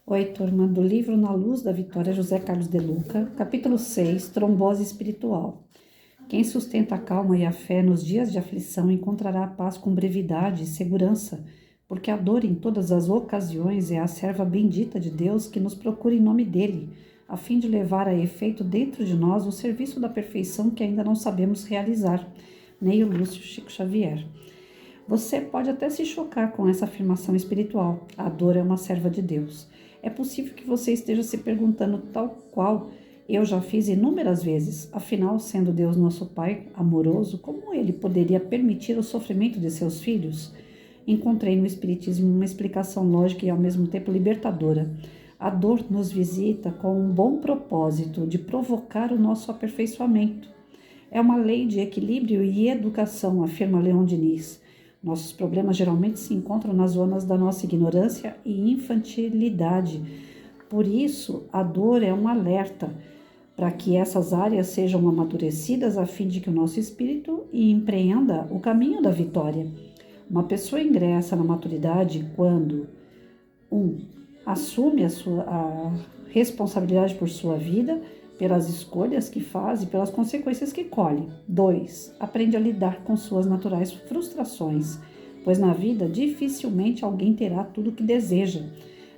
Oi, turma, do livro Na Luz da Vitória, José Carlos de Luca, capítulo 6, Trombose Espiritual. Quem sustenta a calma e a fé nos dias de aflição encontrará a paz com brevidade e segurança, porque a dor em todas as ocasiões é a serva bendita de Deus que nos procura em nome dele, a fim de levar a efeito dentro de nós o serviço da perfeição que ainda não sabemos realizar. Neio Lúcio Chico Xavier. Você pode até se chocar com essa afirmação espiritual. A dor é uma serva de Deus. É possível que você esteja se perguntando tal qual eu já fiz inúmeras vezes. Afinal, sendo Deus nosso Pai amoroso, como Ele poderia permitir o sofrimento de seus filhos? Encontrei no Espiritismo uma explicação lógica e ao mesmo tempo libertadora. A dor nos visita com um bom propósito de provocar o nosso aperfeiçoamento. É uma lei de equilíbrio e educação, afirma Leon Diniz. Nossos problemas geralmente se encontram nas zonas da nossa ignorância e infantilidade. Por isso, a dor é um alerta para que essas áreas sejam amadurecidas a fim de que o nosso espírito empreenda o caminho da vitória. Uma pessoa ingressa na maturidade quando 1. Assume a responsabilidade por sua vida, pelas escolhas que faz e pelas consequências que colhe. 2. Aprende a lidar com suas naturais frustrações, pois na vida dificilmente alguém terá tudo o que deseja,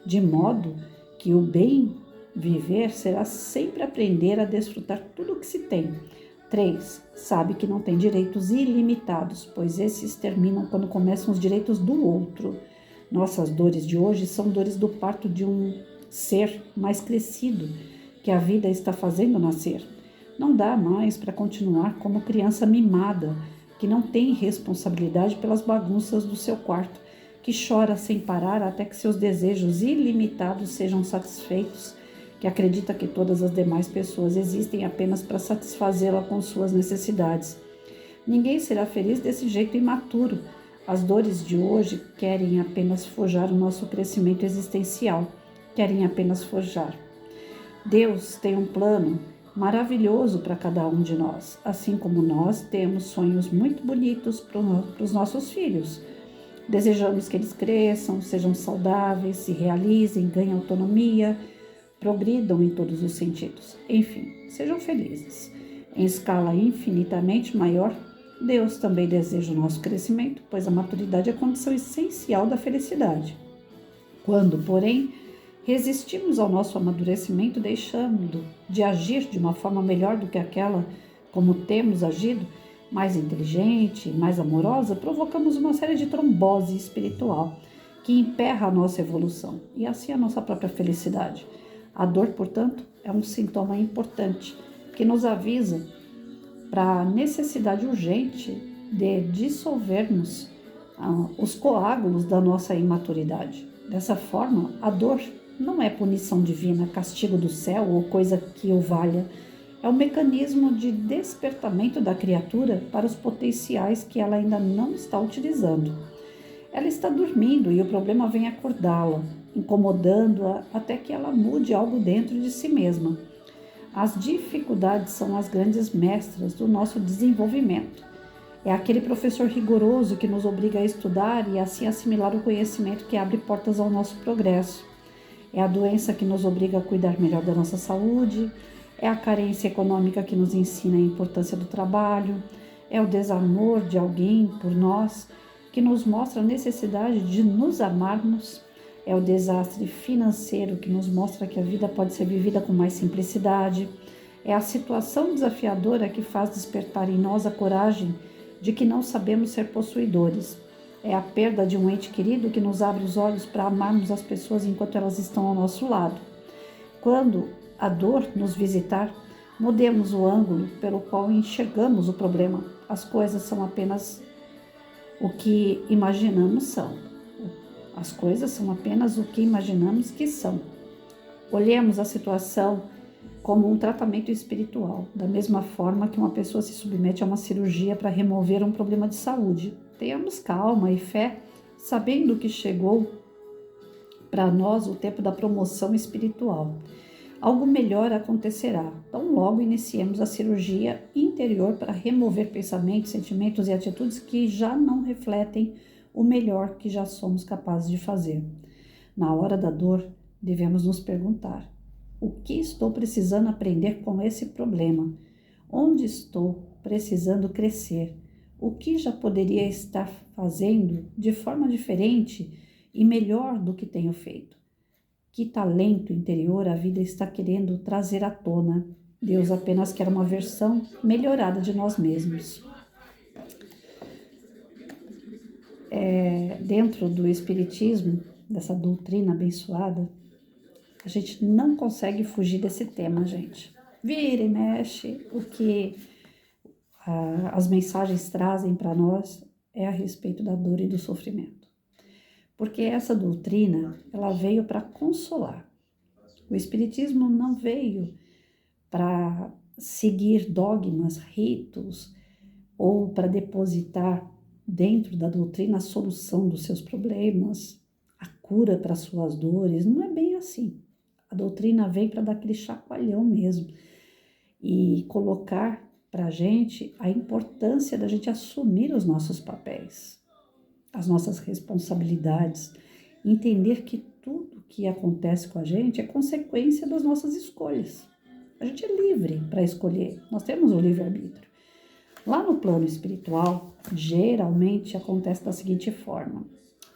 de modo que o bem viver será sempre aprender a desfrutar tudo o que se tem. 3. Sabe que não tem direitos ilimitados, pois esses terminam quando começam os direitos do outro. Nossas dores de hoje são dores do parto de um ser mais crescido, que a vida está fazendo nascer. Não dá mais para continuar como criança mimada, que não tem responsabilidade pelas bagunças do seu quarto, que chora sem parar até que seus desejos ilimitados sejam satisfeitos, que acredita que todas as demais pessoas existem apenas para satisfazê-la com suas necessidades. Ninguém será feliz desse jeito imaturo. As dores de hoje querem apenas forjar o nosso crescimento existencial, querem apenas forjar. Deus tem um plano maravilhoso para cada um de nós, assim como nós temos sonhos muito bonitos para os nossos filhos. Desejamos que eles cresçam, sejam saudáveis, se realizem, ganhem autonomia, progridam em todos os sentidos. Enfim, sejam felizes. Em escala infinitamente maior, Deus também deseja o nosso crescimento, pois a maturidade é a condição essencial da felicidade. Quando, porém, resistimos ao nosso amadurecimento, deixando de agir de uma forma melhor do que aquela como temos agido, mais inteligente, mais amorosa, provocamos uma série de trombose espiritual que emperra a nossa evolução e assim a nossa própria felicidade. A dor, portanto, é um sintoma importante que nos avisa para a necessidade urgente de dissolvermos os coágulos da nossa imaturidade. Dessa forma, a dor não é punição divina, castigo do céu ou coisa que o valha. É um mecanismo de despertamento da criatura para os potenciais que ela ainda não está utilizando. Ela está dormindo e o problema vem acordá-la, incomodando-a até que ela mude algo dentro de si mesma. As dificuldades são as grandes mestras do nosso desenvolvimento. É aquele professor rigoroso que nos obriga a estudar e assim assimilar o conhecimento que abre portas ao nosso progresso. É a doença que nos obriga a cuidar melhor da nossa saúde, é a carência econômica que nos ensina a importância do trabalho, é o desamor de alguém por nós que nos mostra a necessidade de nos amarmos, é o desastre financeiro que nos mostra que a vida pode ser vivida com mais simplicidade, é a situação desafiadora que faz despertar em nós a coragem de que não sabemos ser possuidores. É a perda de um ente querido que nos abre os olhos para amarmos as pessoas enquanto elas estão ao nosso lado. Quando a dor nos visitar, mudemos o ângulo pelo qual enxergamos o problema. As coisas são apenas o que imaginamos são. As coisas são apenas o que imaginamos que são. Olhemos a situação como um tratamento espiritual, da mesma forma que uma pessoa se submete a uma cirurgia para remover um problema de saúde. Tenhamos calma e fé, sabendo que chegou para nós o tempo da promoção espiritual. Algo melhor acontecerá. Tão logo iniciemos a cirurgia interior para remover pensamentos, sentimentos e atitudes que já não refletem o melhor que já somos capazes de fazer. Na hora da dor, devemos nos perguntar: o que estou precisando aprender com esse problema? Onde estou precisando crescer? O que já poderia estar fazendo de forma diferente e melhor do que tenho feito? Que talento interior a vida está querendo trazer à tona? Deus apenas quer uma versão melhorada de nós mesmos. Dentro do Espiritismo, dessa doutrina abençoada, a gente não consegue fugir desse tema, gente. Vira e mexe, o que as mensagens trazem para nós é a respeito da dor e do sofrimento. Porque essa doutrina, ela veio para consolar. O Espiritismo não veio para seguir dogmas, ritos, ou para depositar dentro da doutrina a solução dos seus problemas, a cura para suas dores. Não é bem assim. A doutrina veio para dar aquele chacoalhão mesmo e colocar para a gente a importância da gente assumir os nossos papéis, as nossas responsabilidades, entender que tudo que acontece com a gente é consequência das nossas escolhas. A gente é livre para escolher, nós temos o livre-arbítrio. Lá no plano espiritual, geralmente acontece da seguinte forma: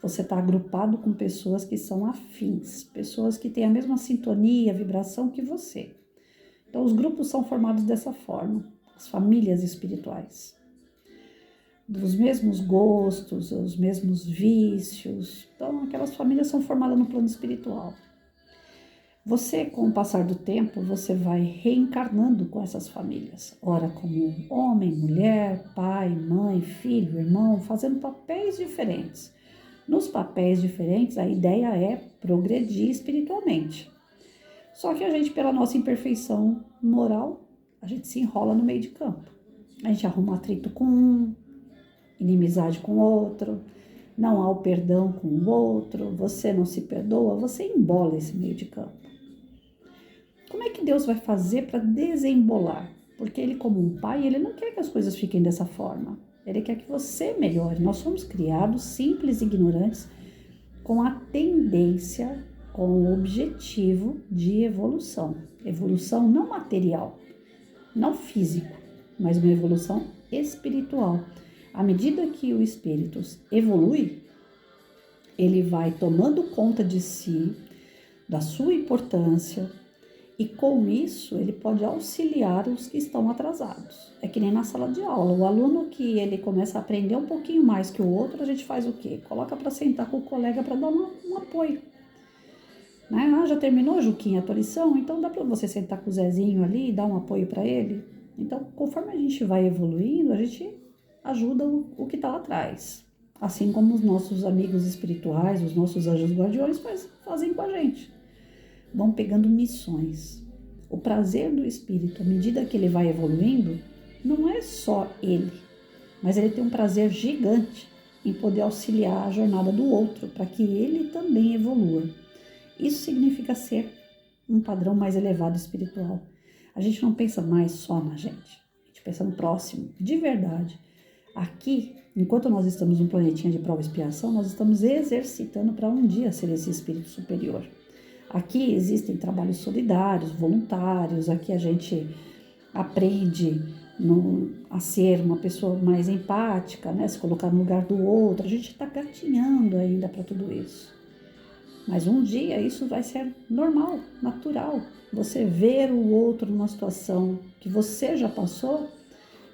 você está agrupado com pessoas que são afins, pessoas que têm a mesma sintonia, vibração que você. Então, os grupos são formados dessa forma, as famílias espirituais. Dos mesmos gostos, os mesmos vícios. Então, aquelas famílias são formadas no plano espiritual. Você, com o passar do tempo, você vai reencarnando com essas famílias. Ora como homem, mulher, pai, mãe, filho, irmão, fazendo papéis diferentes. Nos papéis diferentes, a ideia é progredir espiritualmente. Só que a gente, pela nossa imperfeição moral, a gente se enrola no meio de campo. A gente arruma atrito com um, inimizade com o outro, não há o perdão com o outro, você não se perdoa, você embola esse meio de campo. Como é que Deus vai fazer para desembolar? Porque Ele, como um pai, Ele não quer que as coisas fiquem dessa forma. Ele quer que você melhore. Nós somos criados simples e ignorantes com a tendência, com o objetivo de evolução. Evolução não material, não físico, mas uma evolução espiritual. À medida que o espírito evolui, ele vai tomando conta de si, da sua importância, e com isso ele pode auxiliar os que estão atrasados. É que nem na sala de aula, o aluno que ele começa a aprender um pouquinho mais que o outro, a gente faz o quê? Coloca para sentar com o colega para dar um apoio. Né? Ah, já terminou, Juquinha, a tua lição? Então dá para você sentar com o Zezinho ali e dar um apoio para ele? Então, conforme a gente vai evoluindo, a gente ajuda o que está lá atrás. Assim como os nossos amigos espirituais, os nossos anjos guardiões fazem com a gente. Vão pegando missões. O prazer do espírito, à medida que ele vai evoluindo, não é só ele, mas ele tem um prazer gigante em poder auxiliar a jornada do outro, para que ele também evolua. Isso significa ser um padrão mais elevado espiritual. A gente não pensa mais só na gente, a gente pensa no próximo, de verdade. Aqui, enquanto nós estamos num planetinha de prova e expiação, nós estamos exercitando para um dia ser esse espírito superior. Aqui existem trabalhos solidários, voluntários, aqui a gente aprende a ser uma pessoa mais empática, né? Se colocar no lugar do outro. A gente está gatinhando ainda para tudo isso. Mas um dia isso vai ser normal, natural. Você ver o outro numa situação que você já passou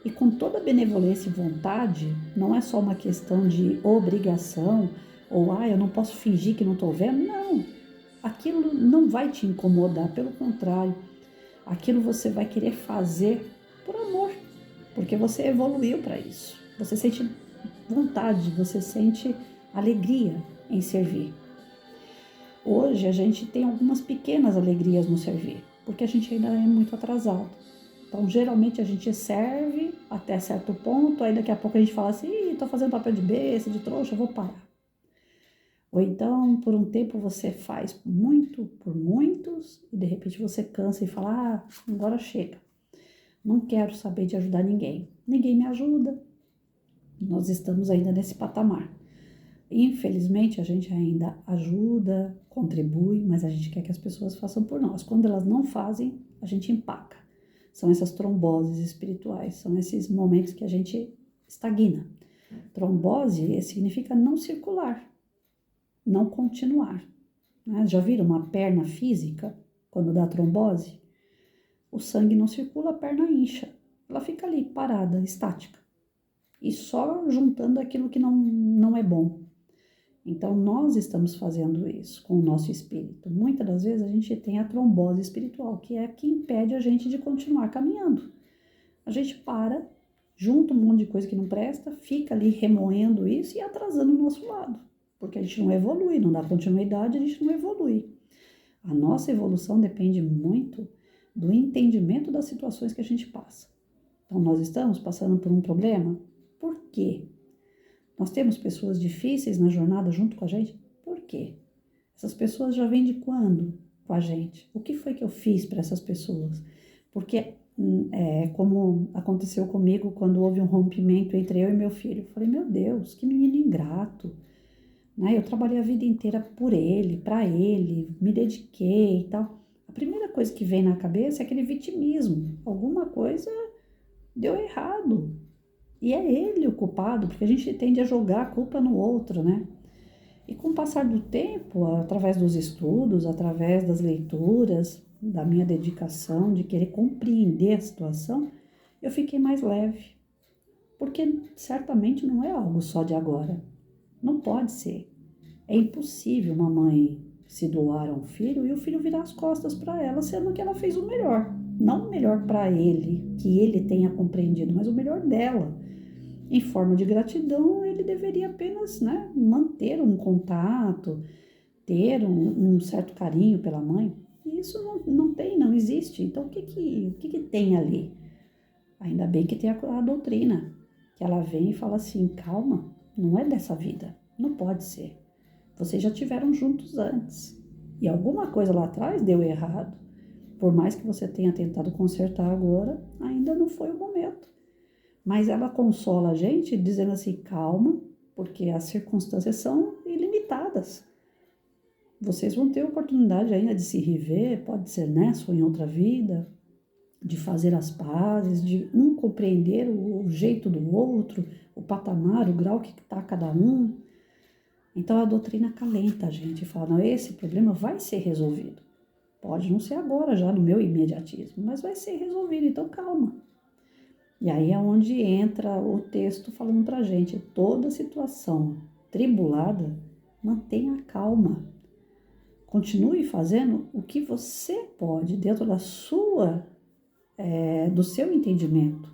e com toda benevolência e vontade, não é só uma questão de obrigação ou eu não posso fingir que não estou vendo. Não, aquilo não vai te incomodar, pelo contrário, aquilo você vai querer fazer por amor, porque você evoluiu para isso. Você sente vontade, você sente alegria em servir. Hoje a gente tem algumas pequenas alegrias no servir, porque a gente ainda é muito atrasado. Então, geralmente a gente serve até certo ponto, aí daqui a pouco a gente fala assim, estou fazendo papel de besta, de trouxa, vou parar. Ou então, por um tempo você faz muito por muitos e de repente você cansa e fala, agora chega. Não quero saber de ajudar ninguém. Ninguém me ajuda. Nós estamos ainda nesse patamar. Infelizmente, a gente ainda ajuda, contribui, mas a gente quer que as pessoas façam por nós. Quando elas não fazem, a gente empaca. São essas tromboses espirituais, são esses momentos que a gente estagna. Trombose significa não circular, não continuar. Né? Já viram uma perna física, quando dá trombose? O sangue não circula, a perna incha. Ela fica ali, parada, estática. E só juntando aquilo que não é bom. Então, nós estamos fazendo isso com o nosso espírito. Muitas das vezes a gente tem a trombose espiritual, que é a que impede a gente de continuar caminhando. A gente para, junta um monte de coisa que não presta, fica ali remoendo isso e atrasando o nosso lado. Porque a gente não evolui, não dá continuidade, a gente não evolui. A nossa evolução depende muito do entendimento das situações que a gente passa. Então, nós estamos passando por um problema? Por quê? Nós temos pessoas difíceis na jornada junto com a gente? Por quê? Essas pessoas já vêm de quando com a gente? O que foi que eu fiz para essas pessoas? Porque como aconteceu comigo quando houve um rompimento entre eu e meu filho. Eu falei, meu Deus, que menino ingrato. Né? Eu trabalhei a vida inteira por ele, para ele, me dediquei e tal. A primeira coisa que vem na cabeça é aquele vitimismo. Alguma coisa deu errado. E é ele o culpado, porque a gente tende a jogar a culpa no outro, né? E com o passar do tempo, através dos estudos, através das leituras, da minha dedicação, de querer compreender a situação, eu fiquei mais leve. Porque certamente não é algo só de agora. Não pode ser. É impossível uma mãe se doar a um filho e o filho virar as costas para ela, sendo que ela fez o melhor. Não o melhor para ele, que ele tenha compreendido, mas o melhor dela. Em forma de gratidão, ele deveria apenas, né, manter um contato, ter um certo carinho pela mãe. E isso não existe. Então, o que tem ali? Ainda bem que tem a doutrina, que ela vem e fala assim, calma, não é dessa vida, não pode ser. Vocês já estiveram juntos antes. E alguma coisa lá atrás deu errado. Por mais que você tenha tentado consertar agora, ainda não foi o momento. Mas ela consola a gente dizendo assim, calma, porque as circunstâncias são ilimitadas. Vocês vão ter oportunidade ainda de se rever, pode ser nessa ou em outra vida, de fazer as pazes, de um compreender o jeito do outro, o patamar, o grau que está cada um. Então a doutrina acalenta a gente e fala, não, esse problema vai ser resolvido. Pode não ser agora, já no meu imediatismo, mas vai ser resolvido, então calma. E aí é onde entra o texto falando pra gente, toda situação tribulada, mantenha calma. Continue fazendo o que você pode dentro da do seu entendimento.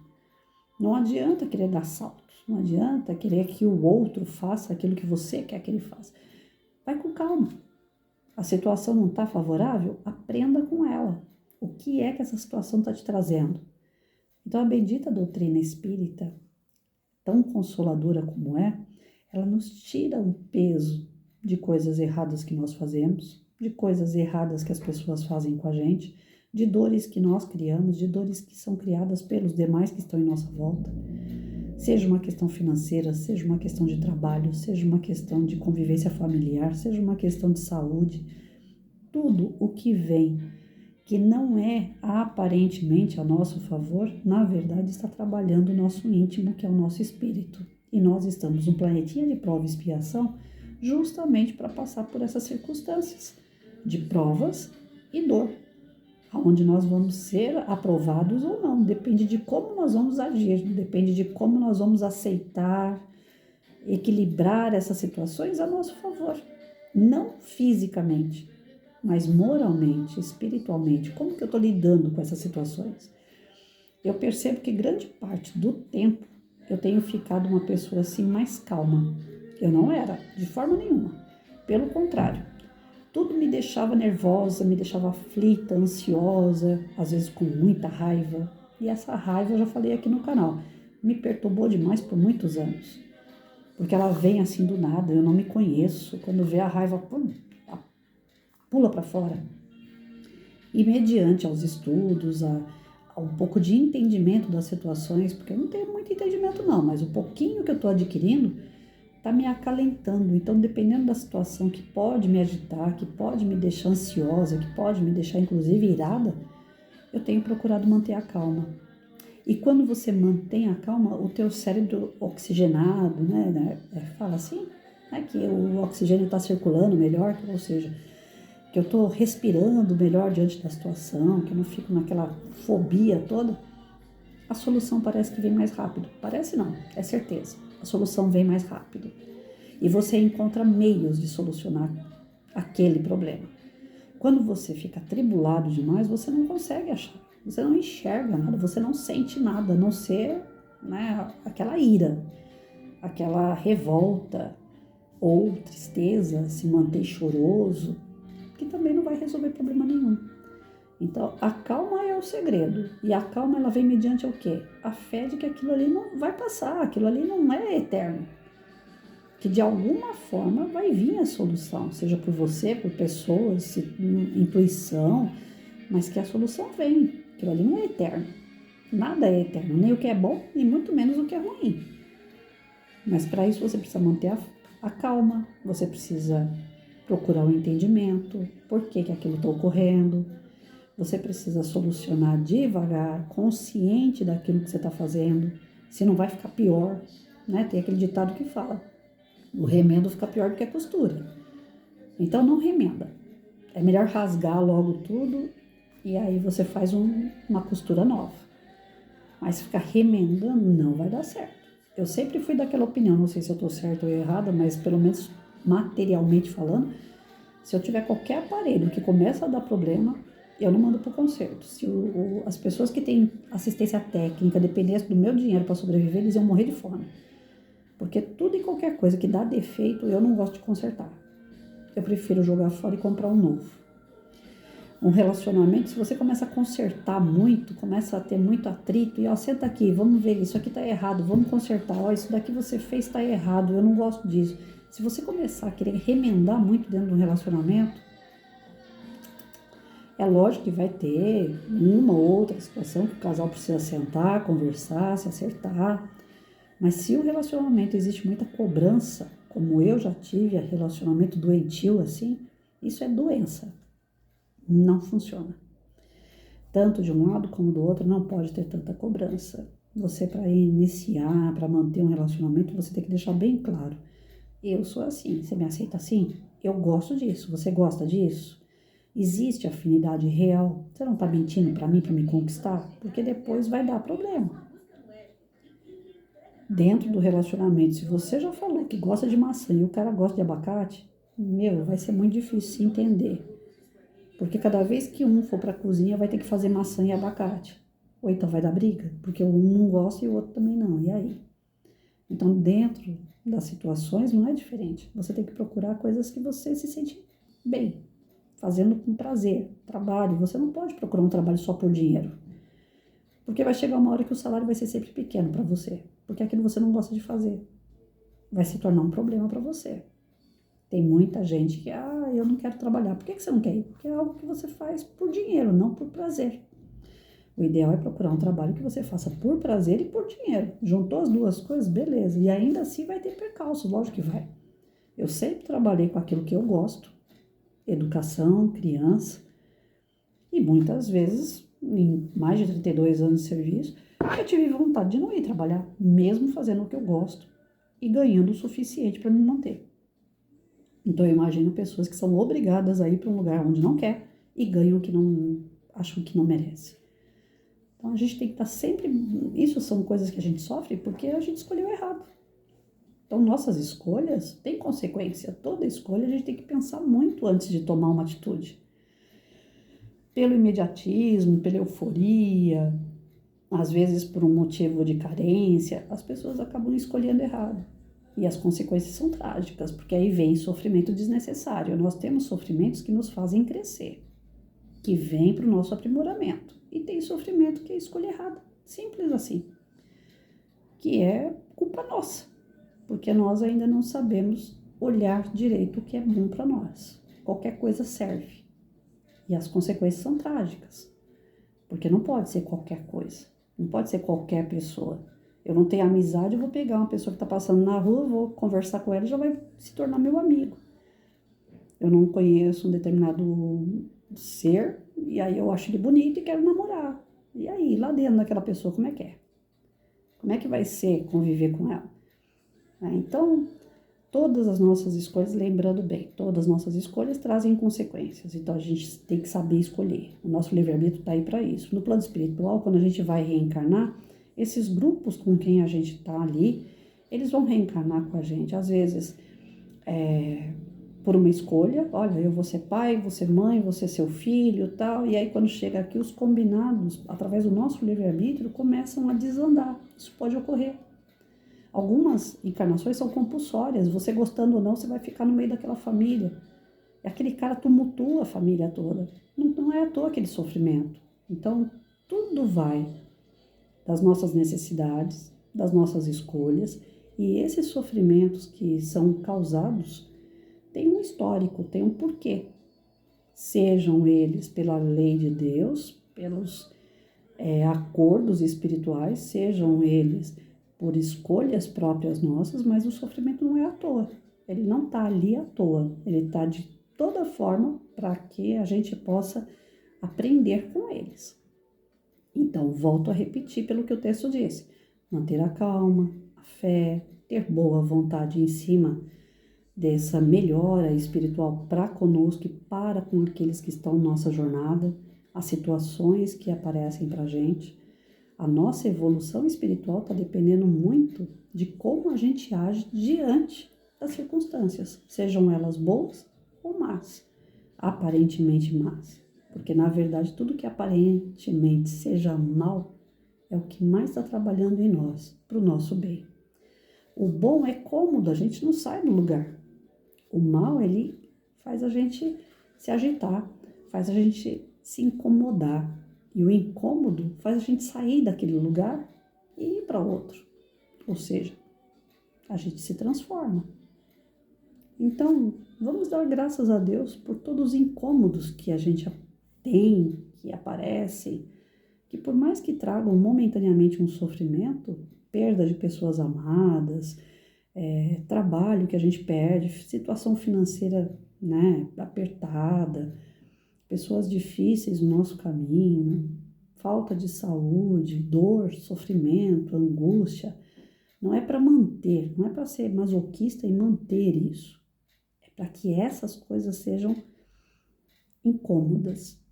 Não adianta querer dar saltos, não adianta querer que o outro faça aquilo que você quer que ele faça. Vai com calma. A situação não está favorável? Aprenda com ela. O que é que essa situação está te trazendo? Então, a bendita doutrina espírita, tão consoladora como é, ela nos tira o peso de coisas erradas que nós fazemos, de coisas erradas que as pessoas fazem com a gente, de dores que nós criamos, de dores que são criadas pelos demais que estão em nossa volta. Seja uma questão financeira, seja uma questão de trabalho, seja uma questão de convivência familiar, seja uma questão de saúde. Tudo o que vem que não é aparentemente a nosso favor, na verdade está trabalhando o nosso íntimo, que é o nosso espírito. E nós estamos no planetinha de prova e expiação justamente para passar por essas circunstâncias de provas e dor, onde nós vamos ser aprovados ou não, depende de como nós vamos agir, depende de como nós vamos aceitar, equilibrar essas situações a nosso favor, não fisicamente, mas moralmente, espiritualmente. Como que eu estou lidando com essas situações? Eu percebo que grande parte do tempo eu tenho ficado uma pessoa assim mais calma. Eu não era, de forma nenhuma. Pelo contrário, tudo me deixava nervosa, me deixava aflita, ansiosa, às vezes com muita raiva. E essa raiva, eu já falei aqui no canal, me perturbou demais por muitos anos. Porque ela vem assim do nada, eu não me conheço. Quando vê a raiva, pula para fora. E mediante aos estudos, a um pouco de entendimento das situações, porque eu não tenho muito entendimento não, mas o pouquinho que eu estou adquirindo, está me acalentando. Então, dependendo da situação que pode me agitar, que pode me deixar ansiosa, que pode me deixar inclusive irada, eu tenho procurado manter a calma. E quando você mantém a calma, o teu cérebro oxigenado, né, fala assim, né, que o oxigênio está circulando melhor, ou seja, que eu estou respirando melhor diante da situação, que eu não fico naquela fobia toda, a solução parece que vem mais rápido. Parece não, é certeza. A solução vem mais rápido. E você encontra meios de solucionar aquele problema. Quando você fica atribulado demais, você não consegue achar. Você não enxerga nada, você não sente nada, a não ser, né, aquela ira, aquela revolta ou tristeza, se manter choroso, que também não vai resolver problema nenhum. Então, a calma é o segredo. E a calma, ela vem mediante o quê? A fé de que aquilo ali não vai passar, aquilo ali não é eterno. Que de alguma forma vai vir a solução, seja por você, por pessoas, intuição, mas que a solução vem. Aquilo ali não é eterno. Nada é eterno, nem o que é bom, e muito menos o que é ruim. Mas para isso você precisa manter a calma, você precisa procurar o entendimento, por que aquilo está ocorrendo. Você precisa solucionar devagar, consciente daquilo que você está fazendo, se não vai ficar pior, né? Tem aquele ditado que fala, o remendo fica pior do que a costura. Então não remenda, é melhor rasgar logo tudo e aí você faz uma costura nova. Mas ficar remendando não vai dar certo. Eu sempre fui daquela opinião, não sei se eu estou certa ou errada, mas pelo menos materialmente falando, se eu tiver qualquer aparelho que começa a dar problema, eu não mando para o conserto. Se as pessoas que têm assistência técnica dependessem do meu dinheiro para sobreviver, eles iam morrer de fome. Porque tudo e qualquer coisa que dá defeito, eu não gosto de consertar. Eu prefiro jogar fora e comprar um novo. Um relacionamento, se você começa a consertar muito, começa a ter muito atrito, e ó, senta aqui, vamos ver, isso aqui tá errado, vamos consertar, ó, isso daqui você fez tá errado, eu não gosto disso. Se você começar a querer remendar muito dentro de um relacionamento, é lógico que vai ter uma ou outra situação que o casal precisa sentar, conversar, se acertar. Mas se o relacionamento existe muita cobrança, como eu já tive, relacionamento doentio assim, isso é doença. Não funciona. Tanto de um lado como do outro não pode ter tanta cobrança. Você, para iniciar, para manter um relacionamento, você tem que deixar bem claro. Eu sou assim, você me aceita assim? Eu gosto disso, você gosta disso? Existe afinidade real? Você não tá mentindo para mim, para me conquistar? Porque depois vai dar problema. Dentro do relacionamento, se você já falou que gosta de maçã e o cara gosta de abacate, vai ser muito difícil se entender. Porque cada vez que um for para a cozinha, vai ter que fazer maçã e abacate. Ou então vai dar briga, porque um não gosta e o outro também não. E aí? Então, dentro das situações, não é diferente. Você tem que procurar coisas que você se sente bem, fazendo com prazer. Trabalho, você não pode procurar um trabalho só por dinheiro. Porque vai chegar uma hora que o salário vai ser sempre pequeno para você. Porque aquilo você não gosta de fazer. Vai se tornar um problema para você. Tem muita gente que, eu não quero trabalhar. Por que você não quer ir? Porque é algo que você faz por dinheiro, não por prazer. O ideal é procurar um trabalho que você faça por prazer e por dinheiro. Juntou as duas coisas, beleza. E ainda assim vai ter percalços, lógico que vai. Eu sempre trabalhei com aquilo que eu gosto. Educação, criança. E muitas vezes, em mais de 32 anos de serviço, eu tive vontade de não ir trabalhar, mesmo fazendo o que eu gosto e ganhando o suficiente para me manter. Então, eu imagino pessoas que são obrigadas a ir para um lugar onde não quer e ganham o que não acham que não merece. Então, a gente tem que estar sempre... Isso são coisas que a gente sofre porque a gente escolheu errado. Então, nossas escolhas têm consequência. Toda escolha a gente tem que pensar muito antes de tomar uma atitude. Pelo imediatismo, pela euforia, às vezes por um motivo de carência, as pessoas acabam escolhendo errado. E as consequências são trágicas, porque aí vem sofrimento desnecessário. Nós temos sofrimentos que nos fazem crescer, que vêm para o nosso aprimoramento. E tem sofrimento que é escolha errada, simples assim, que é culpa nossa, porque nós ainda não sabemos olhar direito o que é bom para nós. Qualquer coisa serve. E as consequências são trágicas, porque não pode ser qualquer coisa, não pode ser qualquer pessoa. Eu não tenho amizade, eu vou pegar uma pessoa que está passando na rua, vou conversar com ela e já vai se tornar meu amigo. Eu não conheço um determinado ser, e aí eu acho ele bonito e quero namorar. E aí, lá dentro daquela pessoa, como é que é? Como é que vai ser conviver com ela? Então, todas as nossas escolhas, lembrando bem, todas as nossas escolhas trazem consequências. Então, a gente tem que saber escolher. O nosso livre-arbítrio está aí para isso. No plano espiritual, quando a gente vai reencarnar, esses grupos com quem a gente está ali, eles vão reencarnar com a gente. Às vezes, por uma escolha, olha, eu vou ser pai, vou ser mãe, vou ser seu filho, tal. E aí, quando chega aqui, os combinados, através do nosso livre-arbítrio, começam a desandar. Isso pode ocorrer. Algumas encarnações são compulsórias. Você gostando ou não, você vai ficar no meio daquela família. E aquele cara tumultua a família toda. Não é à toa aquele sofrimento. Então, tudo vai das nossas necessidades, das nossas escolhas. E esses sofrimentos que são causados têm um histórico, têm um porquê. Sejam eles pela lei de Deus, pelos acordos espirituais, sejam eles por escolhas próprias nossas, mas o sofrimento não é à toa. Ele não está ali à toa. Ele está de toda forma para que a gente possa aprender com eles. Então, volto a repetir pelo que o texto disse. Manter a calma, a fé, ter boa vontade em cima dessa melhora espiritual para conosco e para com aqueles que estão na nossa jornada, as situações que aparecem para a gente. A nossa evolução espiritual está dependendo muito de como a gente age diante das circunstâncias, sejam elas boas ou más, aparentemente más. Porque, na verdade, tudo que aparentemente seja mal é o que mais está trabalhando em nós, para o nosso bem. O bom é cômodo, a gente não sai do lugar. O mal, ele faz a gente se agitar, faz a gente se incomodar. E o incômodo faz a gente sair daquele lugar e ir para outro. Ou seja, a gente se transforma. Então, vamos dar graças a Deus por todos os incômodos que a gente tem, que aparecem, que por mais que tragam momentaneamente um sofrimento, perda de pessoas amadas, trabalho que a gente perde, situação financeira, né, apertada, pessoas difíceis no nosso caminho, falta de saúde, dor, sofrimento, angústia, não é para manter, não é para ser masoquista e manter isso, é para que essas coisas sejam incômodas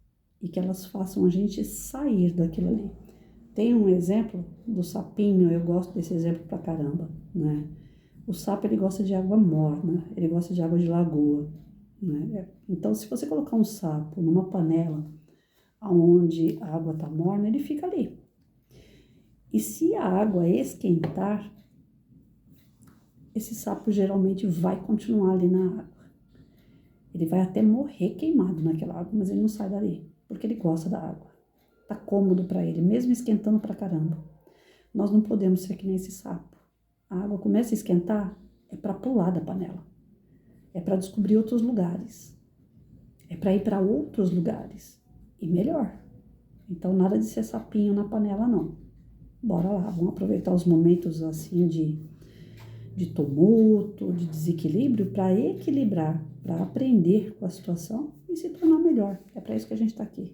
e que elas façam a gente sair daquilo ali. Tem um exemplo do sapinho, eu gosto desse exemplo pra caramba, né? O sapo, ele gosta de água morna, ele gosta de água de lagoa, né? Então, se você colocar um sapo numa panela onde a água está morna, ele fica ali. E se a água esquentar, esse sapo geralmente vai continuar ali na água. Ele vai até morrer queimado naquela água, mas ele não sai dali, porque ele gosta da água. Tá cômodo para ele, mesmo esquentando pra caramba. Nós não podemos ser que nem esse sapo. A água começa a esquentar, é para pular da panela. É para descobrir outros lugares. É para ir para outros lugares. E melhor. Então, nada de ser sapinho na panela, não. Bora lá, vamos aproveitar os momentos assim de tumulto, de desequilíbrio, para equilibrar, para aprender com a situação e se tornar melhor. É para isso que a gente está aqui.